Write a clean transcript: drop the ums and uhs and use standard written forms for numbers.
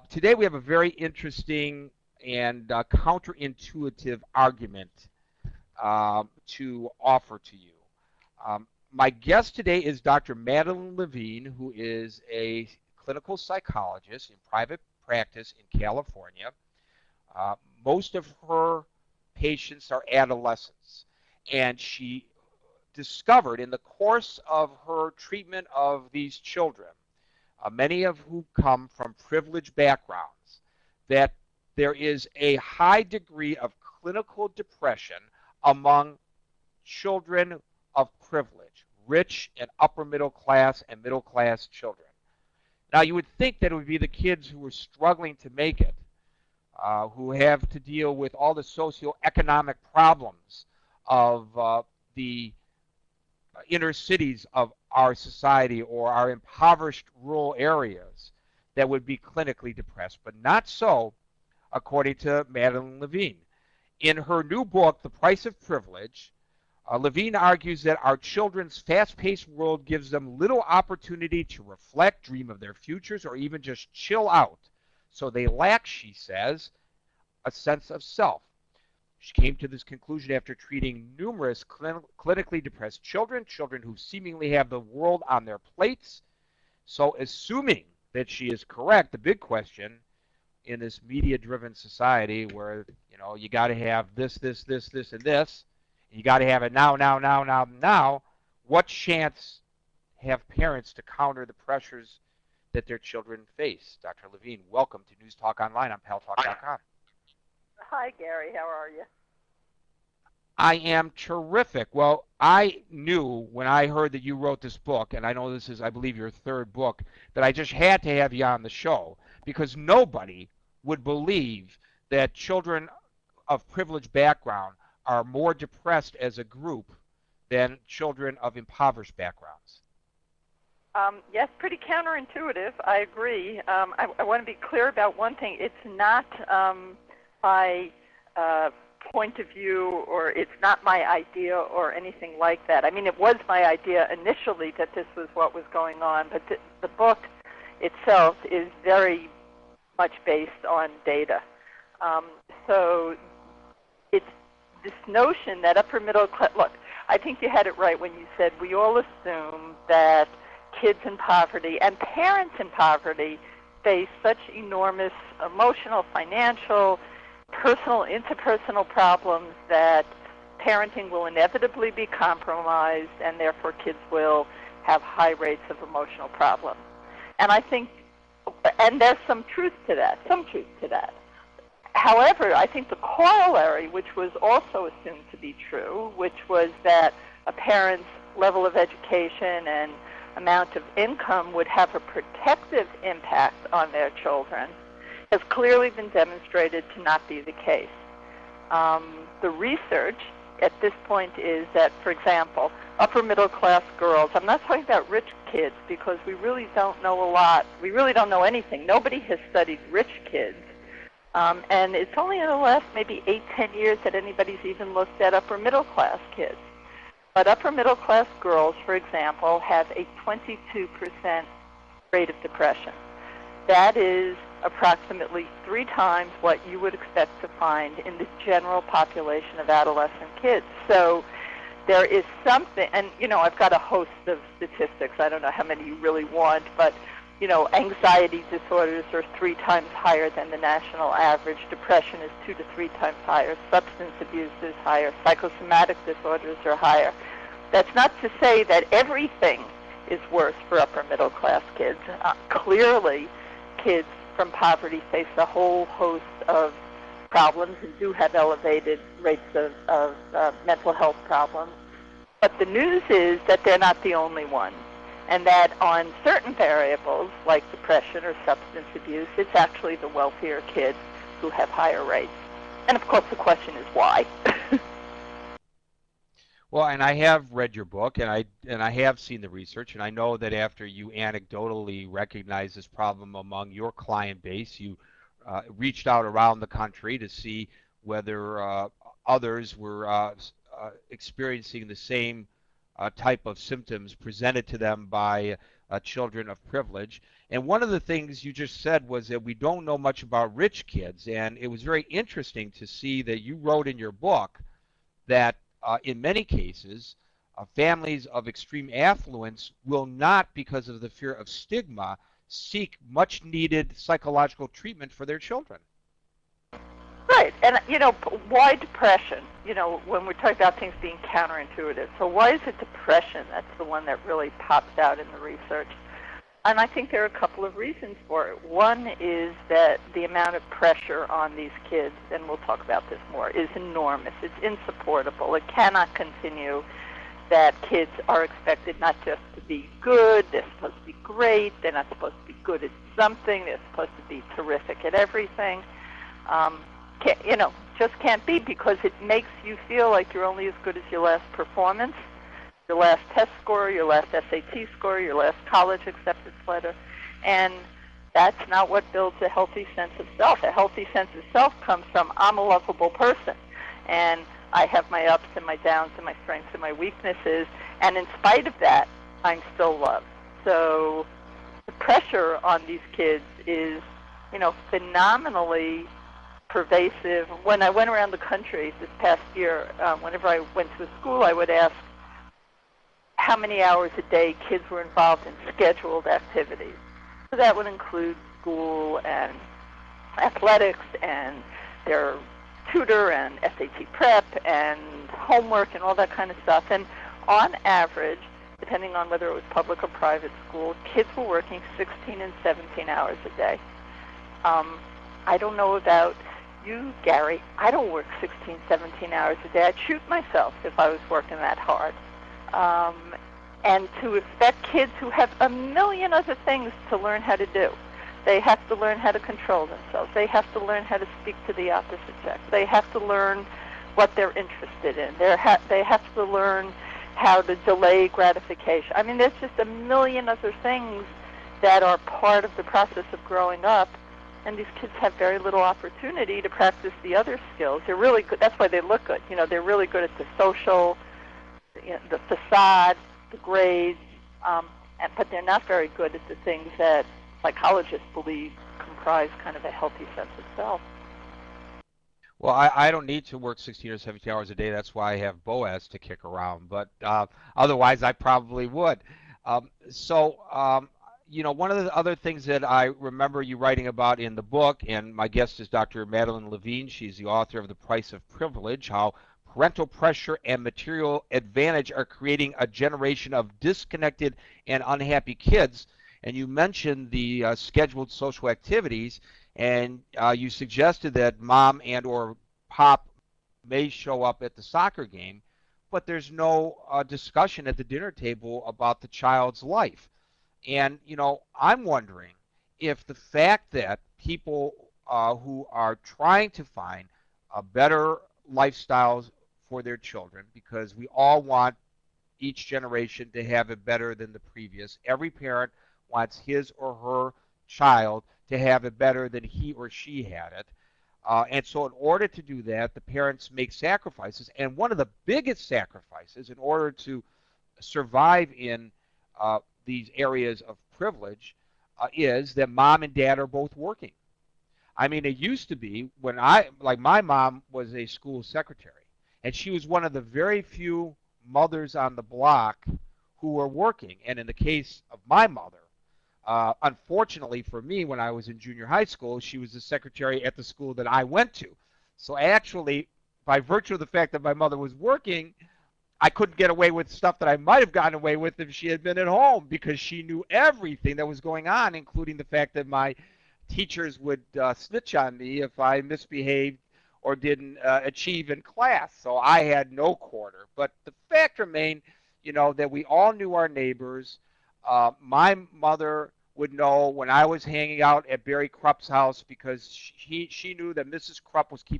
Today we have a very interesting and counterintuitive argument to offer to you. My guest today is Dr. Madeline Levine, who is a clinical psychologist in private practice in California. Uh, Most of her patients are adolescents, and she discovered in the course of her treatment of these children, many of whom come from privileged backgrounds, that there is a high degree of clinical depression among children of privilege, rich and upper middle class children. Now, you would think that it would be the kids who are struggling to make it, who have to deal with all the socioeconomic problems of the inner cities of our society or our impoverished rural areas, that would be clinically depressed, but not so according to Madeline Levine. In her new book, The Price of Privilege, Levine argues that our children's fast-paced world gives them little opportunity to reflect, dream of their futures, or even just chill out. So they lack, she says, a sense of self. She came to this conclusion after treating numerous clinically depressed children, children who seemingly have the world on their plates. So assuming that she is correct, the big question in this media-driven society where, you got to have this, and this, and you got to have it now, what chance have parents to counter the pressures that their children face? Dr. Levine, welcome to News Talk Online on paltalk.com. Hi, Gary. How are you? I am terrific. Well, I knew when I heard that you wrote this book, and I know this is, I believe, your third book, that I just had to have you on the show because nobody would believe that children of privileged background are more depressed as a group than children of impoverished backgrounds. Yes, pretty counterintuitive. I agree. I want to be clear about one thing. It's not my point of view, or it's not my idea or anything like that. I mean, it was my idea initially that this was what was going on, but the book itself is very much based on data. So it's this notion that upper middle class, look, I think you had it right when you said we all assume that kids in poverty and parents in poverty face such enormous emotional, financial, personal, interpersonal problems that parenting will inevitably be compromised, and therefore kids will have high rates of emotional problems. And I think, and there's some truth to that. However, I think the corollary, which was also assumed to be true, which was that a parent's level of education and amount of income would have a protective impact on their children, has clearly been demonstrated to not be the case. The research at this point is that, for example, upper middle class girls, I'm not talking about rich kids because we really don't know a lot. We really don't know anything. Nobody has studied rich kids. And it's only in the last maybe 8-10 years that anybody's even looked at upper middle class kids. But upper middle class girls, for example, have a 22% rate of depression. That is approximately 3 times what you would expect to find in the general population of adolescent kids. So there is something, and I've got a host of statistics. I don't know how many you really want, but anxiety disorders are 3 times higher than the national average. Depression is 2 to 3 times higher. Substance abuse is higher. Psychosomatic disorders are higher. That's not to say that everything is worse for upper middle class kids. Clearly, kids from poverty face a whole host of problems and do have elevated rates of mental health problems. But the news is that they're not the only ones, and that on certain variables like depression or substance abuse, it's actually the wealthier kids who have higher rates. And of course the question is why. Well, and I have read your book, and I have seen the research, and I know that after you anecdotally recognized this problem among your client base, you reached out around the country to see whether others were experiencing the same type of symptoms presented to them by children of privilege. And one of the things you just said was that we don't know much about rich kids. And it was very interesting to see that you wrote in your book that in many cases, families of extreme affluence will not, because of the fear of stigma, seek much needed psychological treatment for their children. Right, and why depression? When we're talking about things being counterintuitive, so why is it depression that's the one that really pops out in the research? And I think there are a couple of reasons for it. One is that the amount of pressure on these kids, and we'll talk about this more, is enormous. It's insupportable. It cannot continue that kids are expected not just to be good, they're supposed to be great, they're not supposed to be good at something, they're supposed to be terrific at everything. Just can't be, because it makes you feel like you're only as good as your last performance, your last test score, your last SAT score, your last college acceptance letter. And that's not what builds a healthy sense of self. A healthy sense of self comes from, I'm a lovable person, and I have my ups and my downs and my strengths and my weaknesses, and in spite of that, I'm still loved. So the pressure on these kids is, phenomenally pervasive. When I went around the country this past year, whenever I went to a school, I would ask how many hours a day kids were involved in scheduled activities. So that would include school and athletics and their tutor and SAT prep and homework and all that kind of stuff. And on average, depending on whether it was public or private school, kids were working 16 and 17 hours a day. I don't know about you, Gary. I don't work 16, 17 hours a day. I'd shoot myself if I was working that hard. And to expect kids who have a million other things to learn how to do. They have to learn how to control themselves. They have to learn how to speak to the opposite sex. They have to learn what they're interested in. They have to learn how to delay gratification. I mean, there's just a million other things that are part of the process of growing up, and these kids have very little opportunity to practice the other skills. They're really good. That's why they look good. They're really good at the social, the facade, the grades, but they're not very good at the things that psychologists believe comprise kind of a healthy sense of self. Well, I don't need to work 16 or 17 hours a day. That's why I have Boaz to kick around. But otherwise, I probably would. One of the other things that I remember you writing about in the book, and my guest is Dr. Madeline Levine. She's the author of The Price of Privilege, How Parental Pressure and Material Advantage Are Creating a Generation of Disconnected and Unhappy Kids. And you mentioned the scheduled social activities, and you suggested that mom and or pop may show up at the soccer game, but there's no discussion at the dinner table about the child's life. And, I'm wondering if the fact that people who are trying to find better lifestyles for their children, because we all want each generation to have it better than the previous. Every parent wants his or her child to have it better than he or she had it. And so in order to do that, the parents make sacrifices. And one of the biggest sacrifices in order to survive in these areas of privilege is that mom and dad are both working. I mean, it used to be when my mom was a school secretary, and she was one of the very few mothers on the block who were working. And in the case of my mother, unfortunately for me, when I was in junior high school, she was the secretary at the school that I went to. So actually, by virtue of the fact that my mother was working, I couldn't get away with stuff that I might have gotten away with if she had been at home, because she knew everything that was going on, including the fact that my teachers would snitch on me if I misbehaved or didn't achieve in class. So I had no quarter. But the fact remained, that we all knew our neighbors. My mother would know when I was hanging out at Barry Krupp's house, because she knew that Mrs. Krupp was keeping